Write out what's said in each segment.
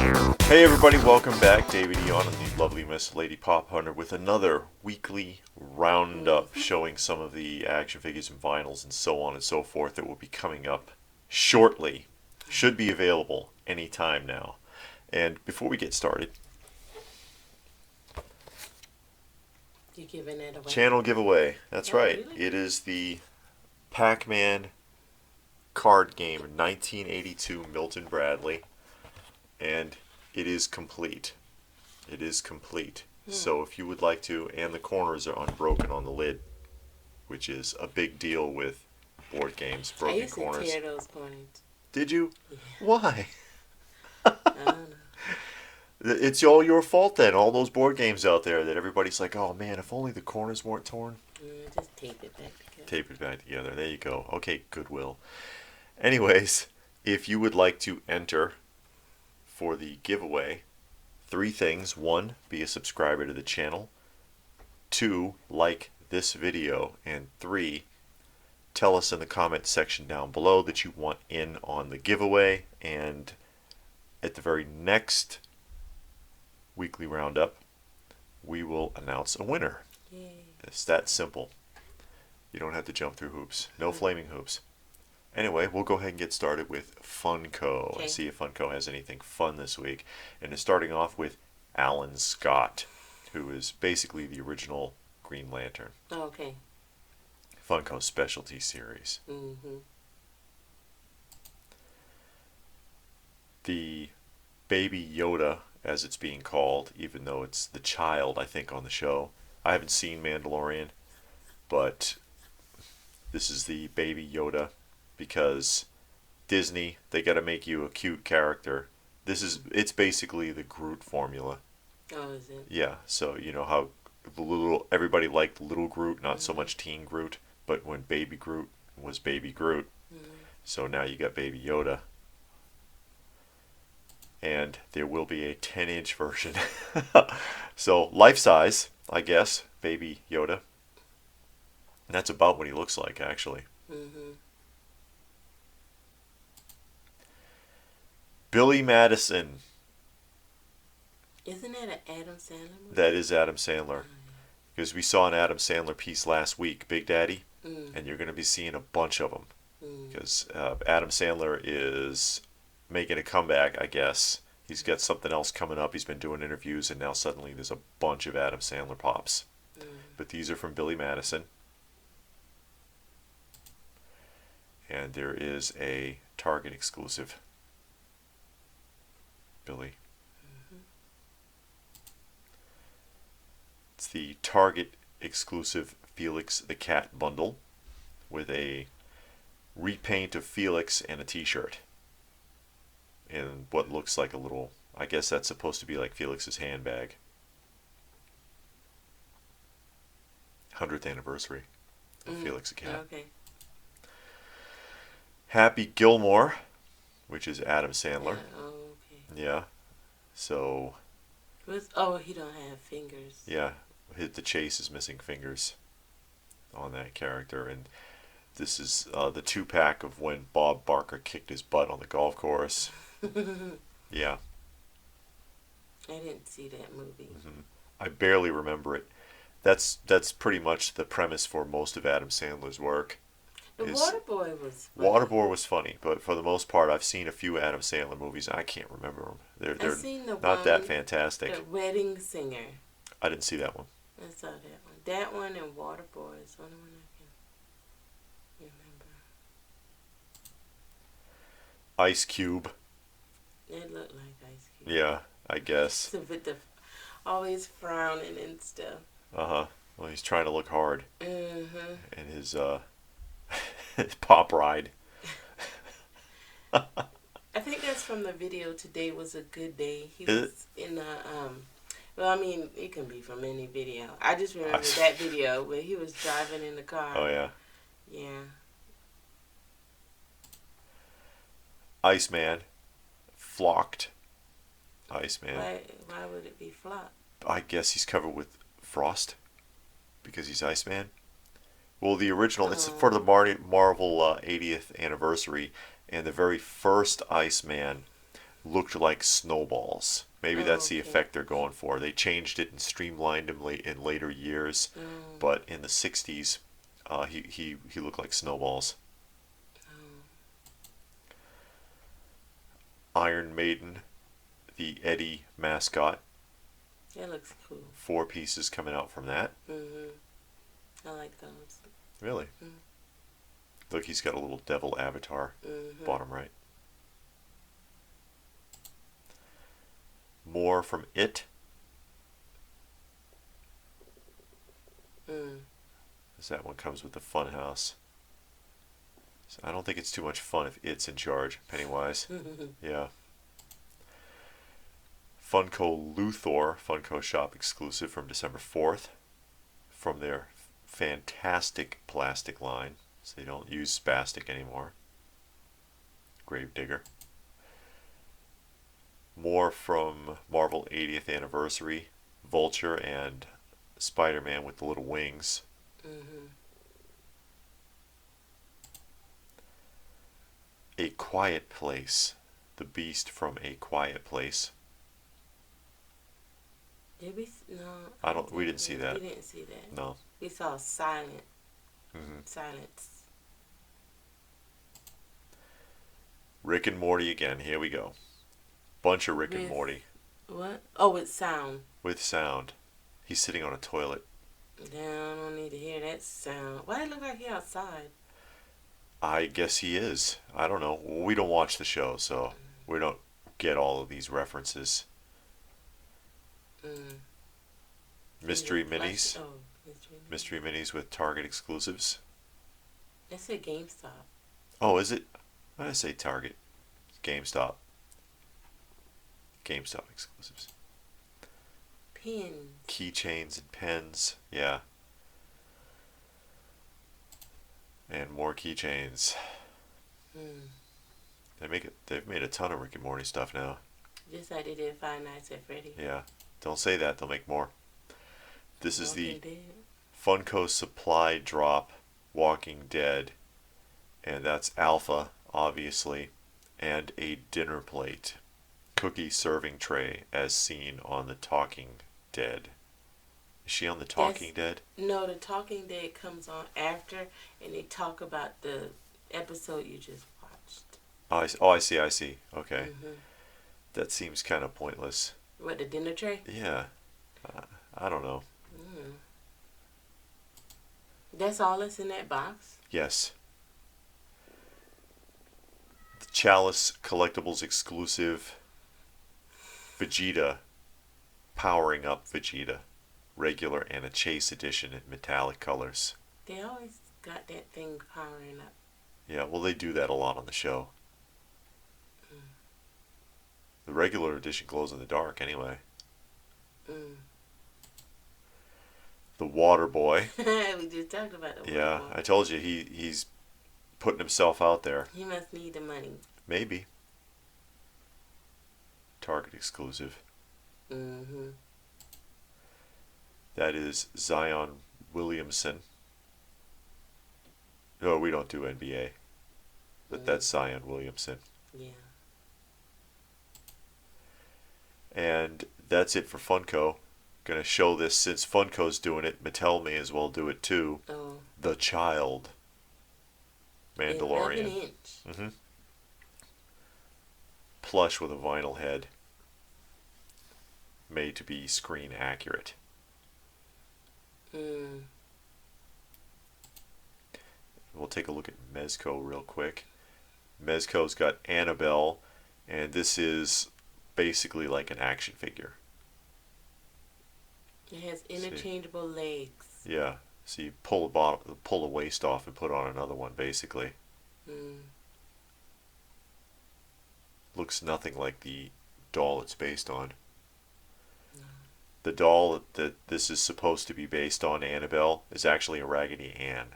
Hey everybody, welcome back. David Eon and the lovely Miss Lady Pop Hunter with another weekly roundup showing some of the action figures and vinyls and so on and so forth that will be coming up shortly. Should be available anytime now. And before we get started, You giving it away? channel giveaway. That's Oh, right. really? It is the Pac-Man card game 1982 Milton Bradley, and it is complete. It is complete. So if you would like to, and the corners are unbroken on the lid, which is a big deal with board games, I broken used to corners. tear those corners. Did you? Yeah. Why? I don't know. It's all your fault then. All those board games out there that everybody's like, oh man, if only the corners weren't torn. Just tape it back together. Tape it back together. There you go. Okay, Goodwill. Anyways, if you would like to enter for the giveaway, 3 things. 1, be a subscriber to the channel. 2, like this video. And 3, tell us in the comment section down below that you want in on the giveaway. And at the very next weekly roundup, we will announce a winner. Yay. It's that simple. You don't have to jump through hoops. No flaming hoops. Anyway, we'll go ahead and get started with Funko. Okay. And see if Funko has anything fun this week. And it's starting off with Alan Scott, who is basically the original Green Lantern. Oh, okay. Funko Specialty Series. Mm-hmm. The Baby Yoda, as it's being called, even though it's the child, I think, on the show. I haven't seen Mandalorian, but this is the Baby Yoda because Disney, they got to make you a cute character. It's basically the Groot formula. Oh, is it? Yeah, so you know how everybody liked Little Groot, not so much Teen Groot, but when Baby Groot was Baby Groot, so now you got Baby Yoda. And there will be a 10-inch version. So life size, I guess, Baby Yoda. And that's about what he looks like, actually. Mm-hmm. Billy Madison. Isn't that an Adam Sandler movie? That is Adam Sandler. Because we saw an Adam Sandler piece last week, Big Daddy. Mm. And you're going to be seeing a bunch of them. Mm. Because Adam Sandler is making a comeback, I guess. He's got something else coming up. He's been doing interviews, and now suddenly there's a bunch of Adam Sandler pops. Mm. But these are from Billy Madison. And there is a Target exclusive. Billy. It's the Target exclusive Felix the Cat bundle with a repaint of Felix and a t-shirt. And what looks like a little, I guess that's supposed to be like Felix's handbag. 100th anniversary of Felix the Cat. Okay. Happy Gilmore, which is Adam Sandler. Yeah. Oh, okay. Yeah. So, He don't have fingers. yeah, the Chase is missing fingers on that character. And this is the 2-pack of when Bob Barker kicked his butt on the golf course. Yeah. I didn't see that movie. I barely remember it. That's pretty much the premise for most of Adam Sandler's work. The is- Waterboy was funny. Waterboy was funny, but for the most part, I've seen a few Adam Sandler movies. I can't remember them. They're I seen the not one, that fantastic. The Wedding Singer. I didn't see that one. I saw that one. That one and Waterboy is the only one I can remember. Ice Cube. It looked like Ice Cube. Yeah, I guess. So with the always frowning and stuff. Uh-huh. Well, he's trying to look hard. Mm-hmm. And his his pop ride. I think that's from the video Today Was a Good Day. He was in the well, I mean, it can be from any video. I just remember that video where he was driving in the car. Oh yeah. Yeah. Iceman. Flocked. Iceman. Why would it be flop? I guess he's covered with frost because he's Iceman. Well, the original, it's for the Marvel 80th anniversary, and the very first Iceman looked like snowballs. Maybe Oh, that's the okay. effect they're going for. They changed it and streamlined him in later years, Oh, but in the 60s, he looked like snowballs. oh. Iron Maiden, the Eddie mascot, That looks cool. 4 pieces coming out from that. Mhm. I like those. Really? Mm. Look, he's got a little devil avatar, Mhm. bottom right. More from It. Mm. As that one comes with the Funhouse. So I don't think it's too much fun if It's in charge, Pennywise. Yeah. Funko Luthor, Funko Shop exclusive from December 4th. From their fantastic plastic line. So they don't use spastic anymore. Gravedigger. More from Marvel 80th Anniversary. Vulture and Spider-Man with the little wings. Mhm. A Quiet Place. The Beast from A Quiet Place. Did we? No, I don't. We didn't see we that. didn't see that. No. We saw Mm-hmm. silence. Rick and Morty again. Here we go. Bunch of Rick and With Morty what? Oh, with sound. with sound. He's sitting on a toilet. Damn, I don't need to hear that sound. Why it look like he outside? I guess he is. I don't know. We don't watch the show, so we don't get all of these references. Mm. Mystery minis. Oh, mystery minis. Mystery minis with Target exclusives. That's at GameStop. Oh, is it? I say Target. GameStop. GameStop exclusives. Pins. Keychains and pens. Yeah. And more keychains. Mm. They've made a ton of Rick and Morty stuff now. Just like they did Five Nights at Freddy. Yeah. Don't say that. They'll make more. This is Walking the Dead. Funko Supply Drop Walking Dead. And that's Alpha, obviously. And a dinner plate. Cookie serving tray as seen on The Talking Dead. Is she on The Talking Dead? No, The Talking Dead comes on after, and they talk about the episode you just watched. I see. Okay. Mm-hmm. That seems kind of pointless. What, the dinner tray? Yeah. I don't know. Mm. That's all that's in that box? Yes. The Chalice Collectibles exclusive Vegeta. Powering Up Vegeta. Regular and a Chase edition in metallic colors. They always got that thing powering up. Yeah, well, they do that a lot on the show. The regular edition glows in the dark anyway. Mm. The Water Boy. We just talked about the Yeah, Water Boy. I told you he's putting himself out there. He must need the money. Maybe. Target exclusive. Mm-hmm. That is Zion Williamson. No, we don't do NBA. But that's Zion Williamson. Yeah. And that's it for Funko. Gonna show this since Funko's doing it. Mattel may as well do it too. Oh. The Child. Mandalorian. 11-inch. Mm-hmm. Plush with a vinyl head. Made to be screen accurate. Mm. We'll take a look at Mezco real quick. Mezco's got Annabelle, and this is basically like an action figure. It has interchangeable legs. Yeah, so you pull the waist off and put on another one, basically. Mm. Looks nothing like the doll it's based on. No. The doll that this is supposed to be based on, Annabelle, is actually a Raggedy Ann.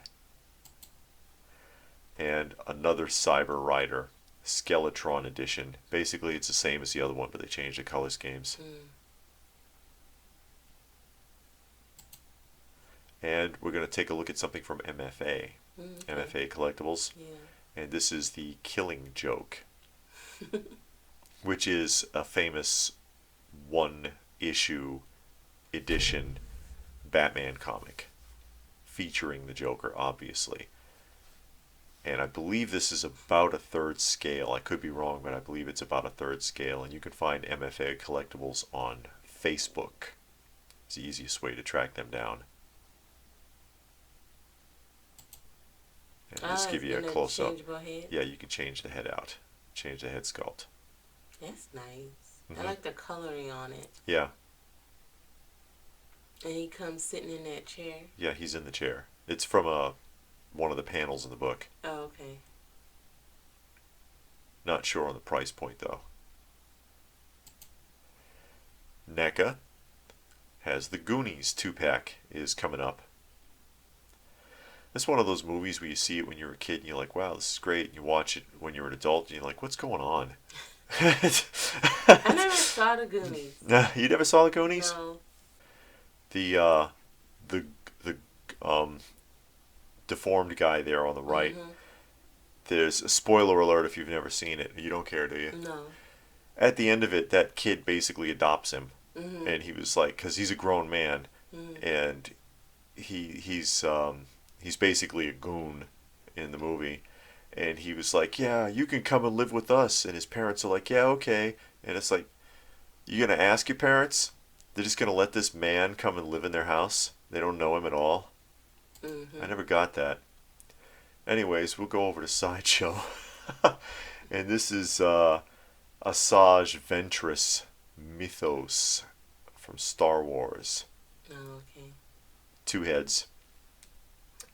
And another Cyber Rider, Skeletron edition. Basically, it's the same as the other one, but they changed the color schemes. Mm. And we're going to take a look at something from MFA. Mm, MFA Collectibles. Yeah. And this is the Killing Joke. which is a famous one-issue edition Batman comic featuring the Joker, obviously. And I believe this is about a third scale. I could be wrong, but I believe it's about a third scale. And you can find MFA Collectibles on Facebook. It's the easiest way to track them down. And just give you a close up. Yeah, you can change the head out. Change the head sculpt. That's nice. I like the coloring on it. Yeah. And he comes sitting in that chair. Yeah, he's in the chair. It's from one of the panels in the book. Oh, okay. Not sure on the price point, though. Neca has the Goonies 2-pack is coming up. It's one of those movies where you see it when you're a kid and you're like, wow, this is great. And you watch it when you're an adult and you're like, what's going on? I never saw the Goonies. You never saw the Goonies? No. The deformed guy there on the right. There's a spoiler alert if you've never seen it. You don't care, do you? No. At the end of it, that kid basically adopts him. And he was like, because he's a grown man, and he's basically a goon in the movie, and he was like, yeah, you can come and live with us, and his parents are like, yeah, okay, and it's like, you gonna ask your parents? They're just gonna let this man come and live in their house? They don't know him at all? I never got that. Anyways, we'll go over to SideShow, and this is Asajj Ventress Mythos from Star Wars. Oh, okay. 2 heads.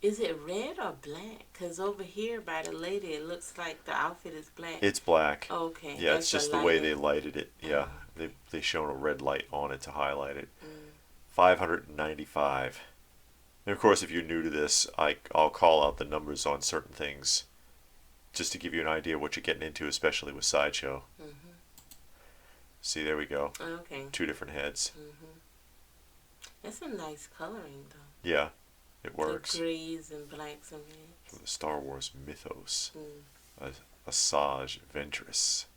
Is it red or black? Because over here by the lady, it looks like the outfit is black. It's black. Oh, okay. Yeah, it's just the way they lighted it. Yeah, they shone a red light on it to highlight it. $595. And of course, if you're new to this, I'll call out the numbers on certain things just to give you an idea what you're getting into, especially with SideShow. See, there we go. Okay. 2 different heads. That's a nice coloring, though. Yeah, it works. The grays and blacks and reds. From the Star Wars mythos. Asajj Ventress.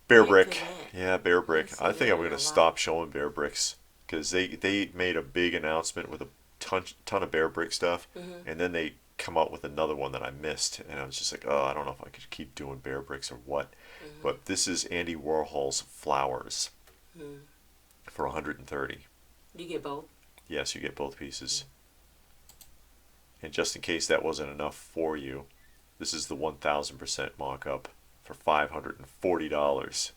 Bear Brick. Yeah, Bear Brick. I think I'm going to stop showing Bear Bricks because they made a big announcement with a ton of Bear Brick stuff, and then they come out with another one that I missed, and I was just like, oh, I don't know if I could keep doing Bear Bricks or what. But this is Andy Warhol's Flowers for $130. You get both? Yes, you get both pieces. And just in case that wasn't enough for you, this is the 1000% mock-up for $540.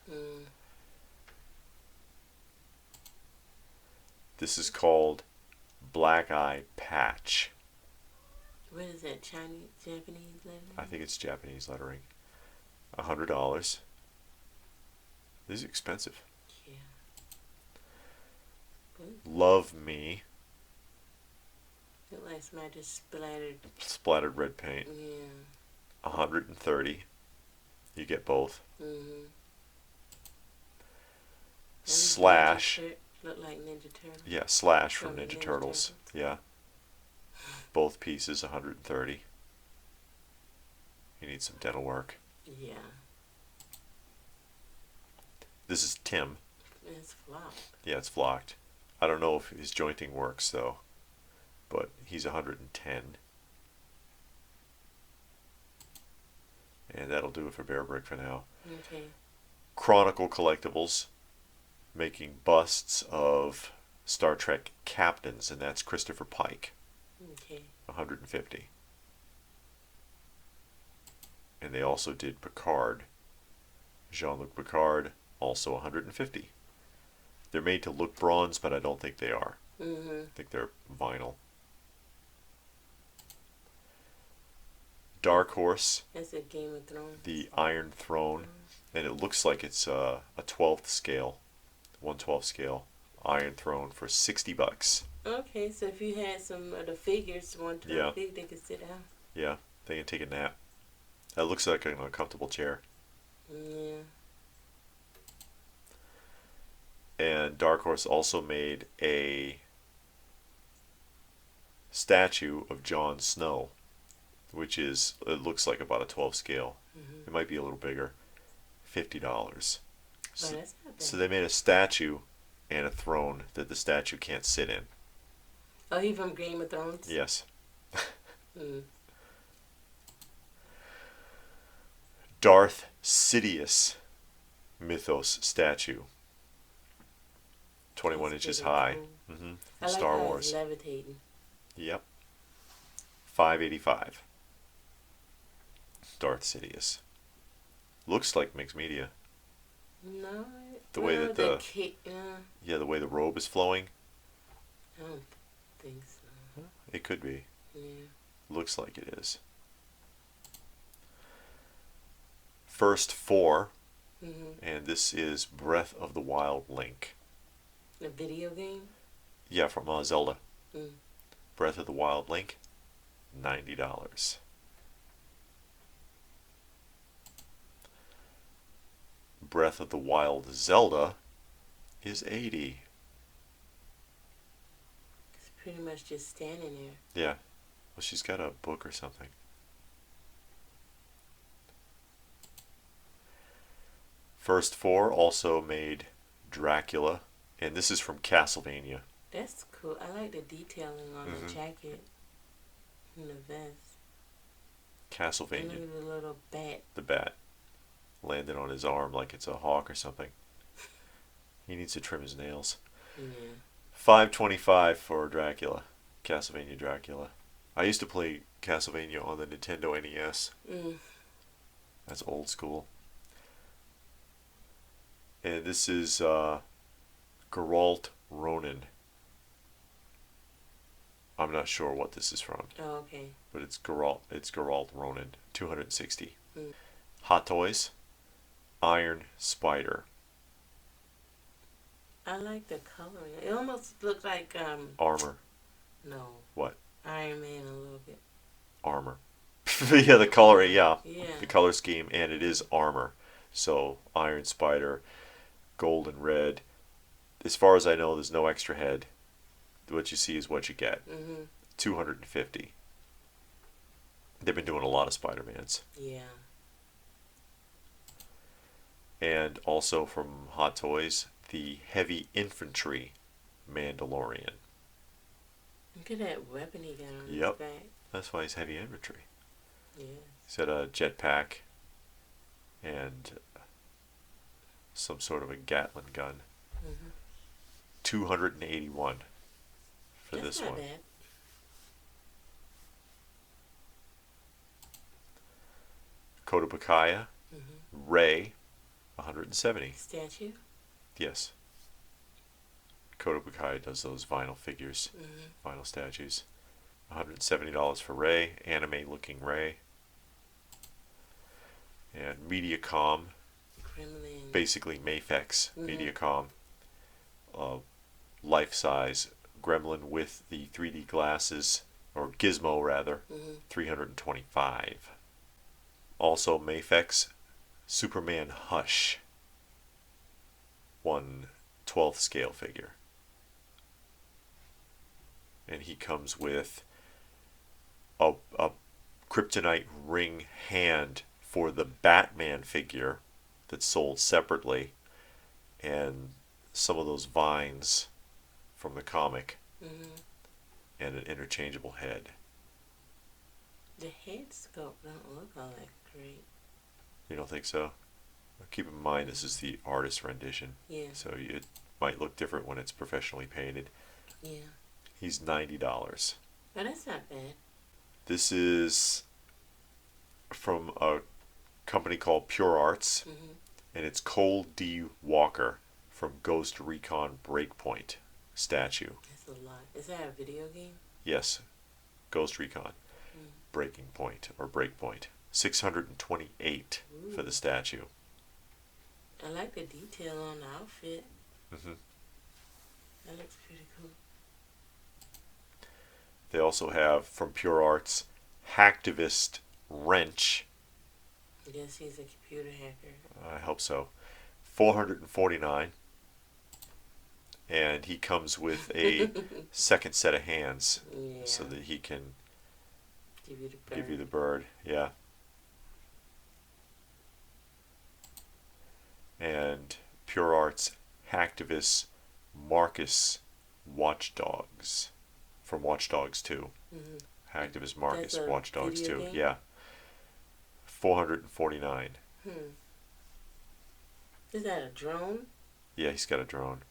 This is called Black Eye Patch. What is that, Chinese, Japanese lettering? I think it's Japanese lettering. $100. This is expensive. Yeah. Love Me. Look like somebody just splattered. Splattered red paint. Yeah. $130. You get both. Slash. Look like Ninja Turtles. Yeah, Slash from Ninja Turtles. Yeah. Both pieces, $130. You need some dental work. Yeah. This is Tim. It's flocked. Yeah, it's flocked. I don't know if his jointing works though, but he's 110. And that'll do it for Bear Brick for now. Okay. Chronicle Collectibles, making busts of Star Trek captains, and that's Christopher Pike. Okay. 150. And they also did Picard. Jean-Luc Picard, also 150. They're made to look bronze, but I don't think they are. I think they're vinyl. Dark Horse. That's a Game of Thrones. The Iron Throne. And it looks like it's a 12th scale. 1/12 scale Iron Throne for $60. Okay, so if you had some of the figures, one to the big, they could sit down. Yeah, they can take a nap. That looks like an uncomfortable chair. Yeah. And Dark Horse also made a statue of Jon Snow. which is, it looks like about a 12 scale. It might be a little bigger. $50. Oh, that's not bad. So they made a statue and a throne that the statue can't sit in. Oh, he from Game of Thrones? Yes. Mm. Darth Sidious mythos statue. 21 That's inches pretty high. cool. Mm-hmm. I like Star how Wars. it's levitating. Yep. $5.85. Darth Sidious. Looks like mixed media. No. The way that the yeah, the way the robe is flowing. I don't think so. It could be. Yeah. Looks like it is. First 4, and this is Breath of the Wild Link. A video game? Yeah, from Zelda. Mm. Breath of the Wild Link, $90. Breath of the Wild Zelda is $80. It's pretty much just standing there. Yeah. Well, she's got a book or something. First 4 also made Dracula, and this is from Castlevania. That's cool. I like the detailing on the jacket and the vest. Castlevania. And look at the little bat. The bat landed on his arm like it's a hawk or something. He needs to trim his nails. Yeah. $5.25 for Dracula. Castlevania Dracula. I used to play Castlevania on the Nintendo NES. That's old school. And this is Geralt Ronan. I'm not sure what this is from. Oh, okay. But it's Geralt Ronan. $260. Mm. Hot Toys. Iron Spider. I like the coloring. It almost looked like Armor. No. What? Iron Man a little bit. Armor. Yeah, the coloring, yeah. Yeah. The color scheme, and it is armor. So, Iron Spider, gold and red. As far as I know, there's no extra head. What you see is what you get. $250. They've been doing a lot of Spider-Mans. Yeah. And also from Hot Toys, the Heavy Infantry Mandalorian. Look at that weapon he got on his Yep. back. That's why he's heavy infantry. Yeah. He's got a jetpack and some sort of a Gatling gun. $281 for That's this not one. bad. Kodabakaya, Ray, $170. Statue? Yes. Kodabakaya does those vinyl figures, vinyl statues. $170 for Ray, anime-looking Ray. And Mediacom, Gremlin. basically Mafex Mediacom, life-size Gremlin with the 3D glasses, or Gizmo rather, $325. Also Mafex Superman Hush, 1/12 scale figure. And he comes with a kryptonite ring hand for the Batman figure that's sold separately, and some of those vines from the comic, and an interchangeable head. The head sculpt don't look all that great. You don't think so? Keep in mind this is the artist rendition. Yeah. So it might look different when it's professionally painted. Yeah. He's $90. But that's not bad. This is from a company called Pure Arts, and it's Cole D. Walker from Ghost Recon Breakpoint statue. That's a lot. Is that a video game? Yes, Ghost Recon Breaking Point or Breakpoint. $628 for the statue. I like the detail on the outfit. That looks pretty cool. They also have from Pure Arts Hacktivist Wrench. I guess he's a computer hacker. I hope so. $449. And he comes with a second set of hands so that he can Give you the bird. Give you the bird, yeah. And Pure Arts Hacktivist Marcus Watchdogs from Watch Dogs 2. Hacktivist Marcus Watch Dogs 2. Game? Yeah. 449. Is that a drone? Yeah, he's got a drone.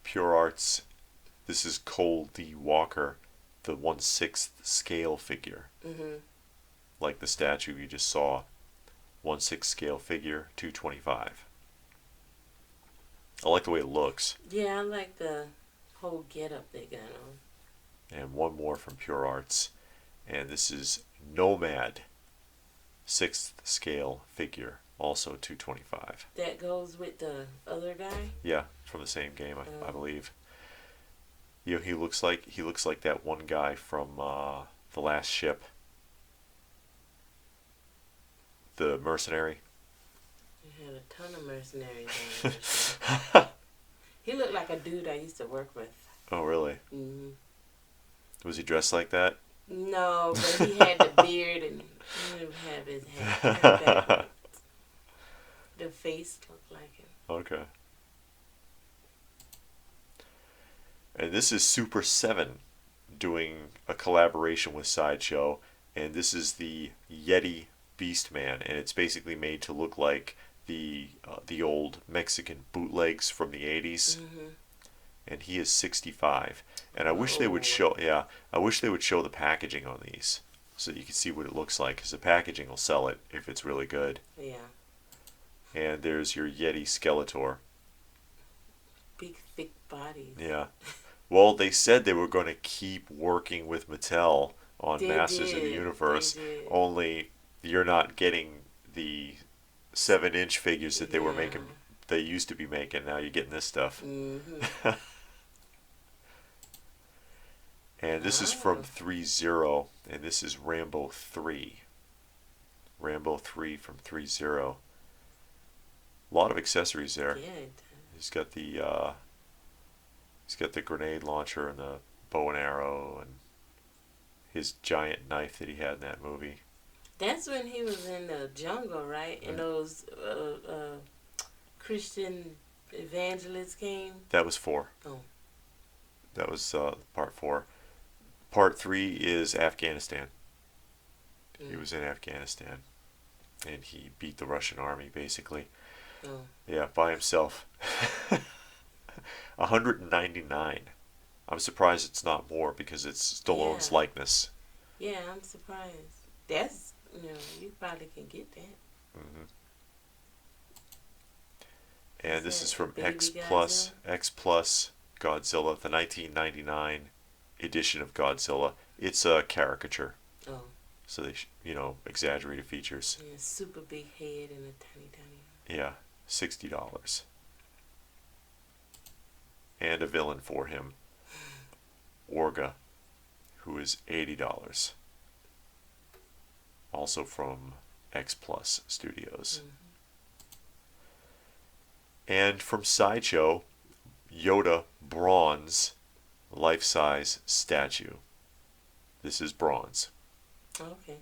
Pure Arts. This is Cole D. Walker, the 1/6 scale figure. Like the statue you just saw. 1/6 scale figure, $225. I like the way it looks. Yeah, I like the whole getup they got on. And one more from Pure Arts. And this is Nomad, 6th scale figure, also $225. That goes with the other guy? Yeah, from the same game, I believe. You know, he looks like that one guy from The Last Ship. The mercenary. You had a ton of mercenaries on there. He looked like a dude I used to work with. Oh, really? Was he dressed like that? No, but he had the beard and he didn't have his hat. The face looked like him. Okay. And this is Super7 doing a collaboration with SideShow, and this is the Yeti Beastman, and it's basically made to look like the old Mexican bootlegs from the 80s. And he is 65. And I wish they would show, I wish they would show the packaging on these so that you can see what it looks like, because the packaging will sell it if it's really good. Yeah. And there's your Yeti Skeletor. Big, thick bodies. Yeah. Well, they said they were going to keep working with Mattel on Masters of the Universe, only you're not getting the 7-inch figures that they were making, they used to be making. Now you're getting this stuff. And this is from 3-0, and this is Rambo 3. Rambo 3 from 3-0. A lot of accessories there. Yeah. He's got the grenade launcher and the bow and arrow and his giant knife that he had in that movie. That's when he was in the jungle, right? And those Christian evangelists came. That was 4. Oh. That was part 4. Part 3 is Afghanistan. He was in Afghanistan, and he beat the Russian army basically. Oh. Yeah, by himself. 199. I'm surprised it's not more because it's Stallone's likeness. Yeah, I'm surprised. That's, you probably can get that. And this is from X Godzilla? Plus Godzilla, the 1999 edition of Godzilla. It's a caricature. Oh. So they, exaggerated features. Yeah, super big head and a tiny. Yeah, $60. And a villain for him, Orga, who is $80. Also from X Plus Studios. And from Sideshow, Yoda bronze life-size statue. This is bronze. Okay.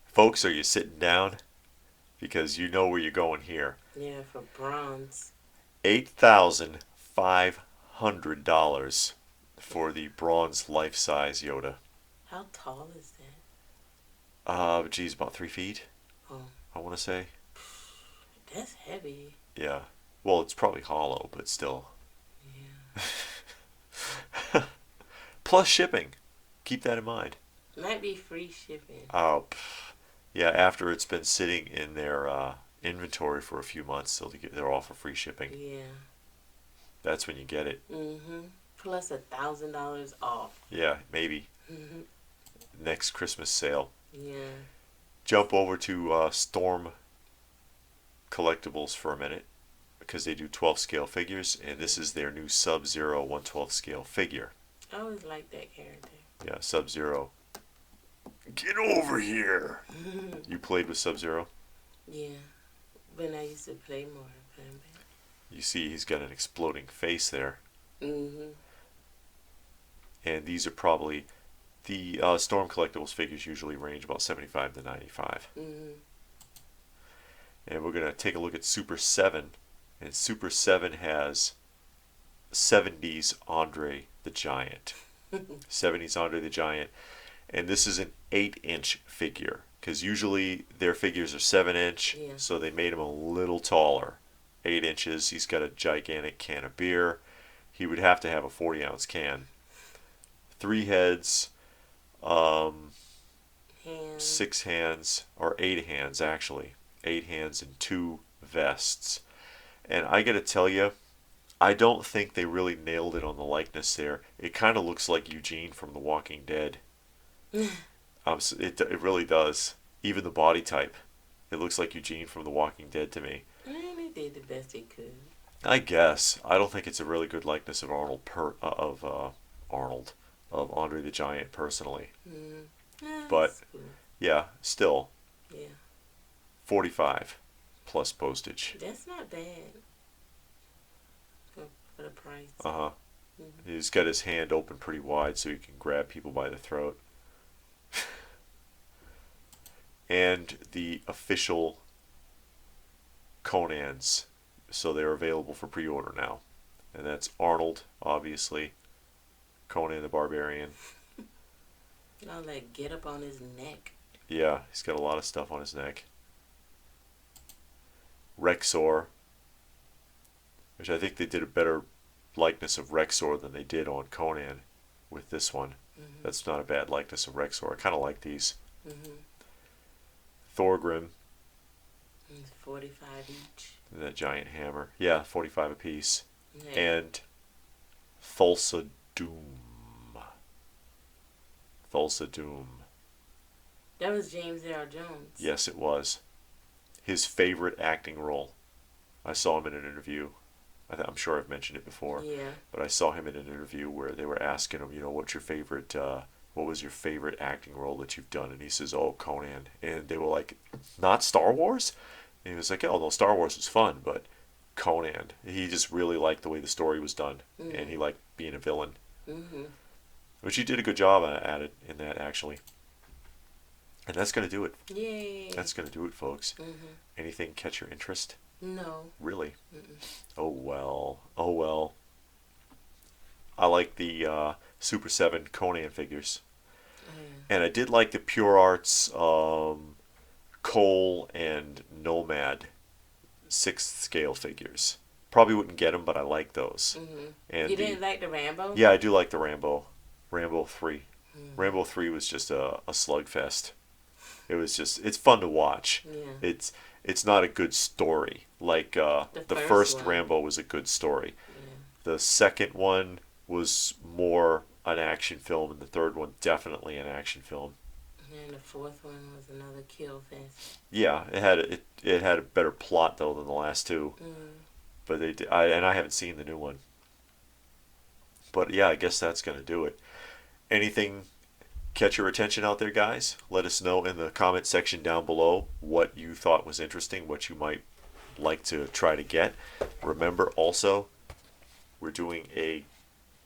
Folks, are you sitting down? Because you know where you're going here. Yeah, for bronze. $8,500 for the bronze life-size Yoda. How tall is that? About 3 feet. Oh. I want to say. That's heavy. Yeah. Well, it's probably hollow, but still. Yeah. Plus shipping. Keep that in mind. Might be free shipping. Oh, yeah. After it's been sitting in their inventory for a few months, so they're all for free shipping. Yeah. That's when you get it. Plus $1,000 off. Yeah, maybe. Next Christmas sale. Yeah. Jump over to Storm Collectibles for a minute, because they do 12 scale figures, and this is their new Sub-Zero 1/12 scale figure. I always liked that character. Yeah, Sub-Zero. Get over here! You played with Sub-Zero? Yeah. When I used to play more. You see he's got an exploding face there. and these are probably the Storm Collectibles figures usually range about 75 to 95. Mm-hmm. And we're going to take a look at Super 7. And Super 7 has 70s Andre the Giant. 70s Andre the Giant. And this is an 8-inch figure. Because usually their figures are 7-inch. Yeah. So they made him a little taller. 8 inches. He's got a gigantic can of beer. He would have to have a 40-ounce can. 3 heads. Hands. 6 hands. Or 8 hands, actually. 8 hands and 2 vests. And I gotta tell you, I don't think they really nailed it on the likeness there. It kind of looks like Eugene from The Walking Dead. It really does. Even the body type. It looks like Eugene from The Walking Dead to me. And he did the best he could. I guess. I don't think it's a really good likeness of of Andre the Giant personally. Yeah, But cool. yeah, still. Yeah. 45 plus postage. That's not bad for the price. Uh-huh. Mm-hmm. He's got his hand open pretty wide so he can grab people by the throat. And the official Conans. So they're available for pre-order now. And that's Arnold, obviously. Conan the Barbarian. All that get up on his neck. Yeah, he's got a lot of stuff on his neck. Rexor, which I think they did a better likeness of Rexor than they did on Conan with this one. Mm-hmm. That's not a bad likeness of Rexor. I kind of like these. Mm-hmm. Thorgrim. It's 45 each. And that giant hammer. Yeah, 45 apiece. Yeah. And Thulsa Doom. Thulsa Doom. That was James Earl Jones. Yes, it was. His favorite acting role. I saw him in an interview. I'm sure I've mentioned it before. Yeah. But I saw him in an interview where they were asking him, what's your favorite, what was your favorite acting role that you've done? And he says, oh, Conan. And they were like, not Star Wars? And he was like, oh, no, Star Wars was fun, but Conan. He just really liked the way the story was done. Mm-hmm. And he liked being a villain. Mm-hmm. Which he did a good job at it in that, actually. And that's going to do it. Yay. That's going to do it, folks. Mm-hmm. Anything catch your interest? No. Really? Mm-mm. Oh, well. Oh, well. I like the Super 7 Conan figures. Oh, yeah. And I did like the Pure Arts Cole and Nomad 6th scale figures. Probably wouldn't get them, but I like those. Mm-hmm. And You didn't like the Rambo? Yeah, I do like the Rambo. Rambo 3. Mm-hmm. Rambo 3 was just a slugfest. It was just, it's fun to watch. Yeah. It's not a good story. Like the first one. Rambo was a good story. Yeah. The second one was more an action film, and the third one definitely an action film. And the fourth one was another kill fest. Yeah, it had a better plot though than the last two. Mm. But they did, I haven't seen the new one. But yeah, I guess that's gonna do it. Anything catch your attention out there, guys? Let us know in the comment section down below what you thought was interesting, what you might like to try to get. Remember also, we're doing a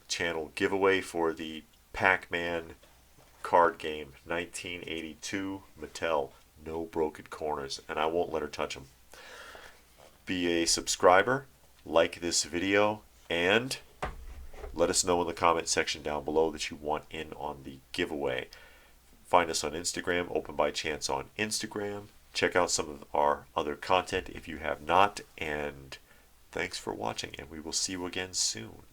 channel giveaway for the Pac-Man card game 1982 Mattel. No broken corners, and I won't let her touch them. Be a subscriber, like this video, and let us know in the comment section down below that you want in on the giveaway. Find us on Instagram, Open by Chance on Instagram. Check out some of our other content if you have not, and thanks for watching, and we will see you again soon.